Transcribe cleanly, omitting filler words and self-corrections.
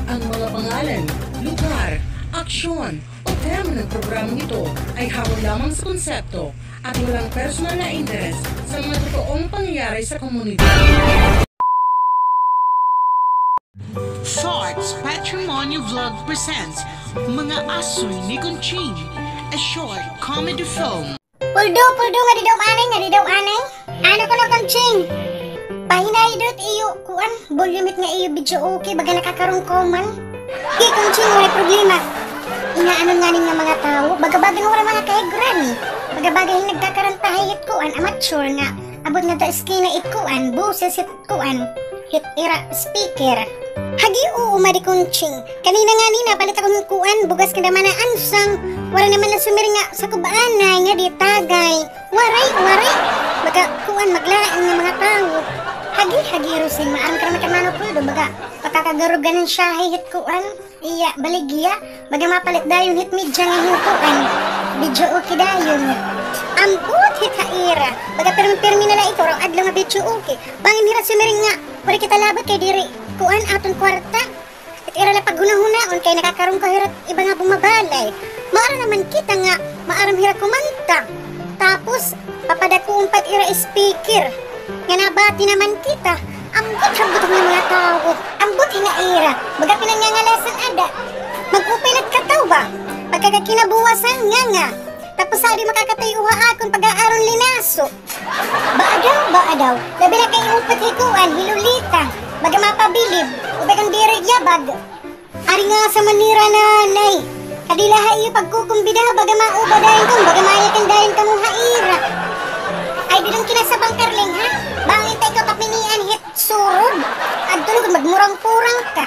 Ang mga pangalan, lugar, aksyon o tema ng programang ito ay hawak lamang sa konsepto at walang personal na interes sa mga totoong pangyayari sa komunidad. Thoughts Patrimony Vlog presents Mga Asoy ni Conching, a short comedy film. Puldo nga didaw anay. Ano ko na Conching? Pahinahidot iyo, kuan, volumit nga iyo video okay, baga nakakarungkoman. Di Conching, may problema. Inaanon nga nga mga tao, baga-baga nga wala mga kahiguran eh. Baga-baga yung nagkakarantahit kuan, amateur nga. Abot nga ta skina it kuan, boses it kuan, hit era speaker. Hagi umadi Conching, kanina nga nina palit ako ng kuan, bugas ka naman na ansang. Wala naman na sumiringa sa kubaanay nga di tagay. Waray, baga kuan maglain ng mga tao. Hagi rusin, maaram ka naman kamano Puldo, baga pakakagarugan ng syahit kuan. Iya, baligya, baga mapalit dayon hit midya nga hinukuan. Video okay dayon. Amput hit haira, baga pirmi na ito, raw adlaw nga video okay. Bangin hira sumiring nga, wala kita labat kay diri, kuan aton kwarta. At ira na paghuna-hunaon kay nakakarong kahirat iba nga bumabalay. Maara naman kita nga, maaram hira kumanta. Tapos, papadako umpat ira speaker. Nga nabati naman kita. Ambot ng mga tao. Ambot hinaira. Baga pinangangalasan ada. Mag-upilat kataw ba? Pagkakakinabuwasan nga. Tapos sabi makakatayuha akong pag-aaron linaso. Baadaw. Labi na kayo umpat hikuan, hilulita. Baga mapabilib. Ubagang diri yabag. Ari nga sa manira nanay. Kadilaha iyo pagkukumbida. Baga mauba dahin kong. Baga mayakan dahin kamong haira. Ay didong kinasabang karling ha? Bangin tayo kapinian hit surod. At tulog magmurang-purang ka.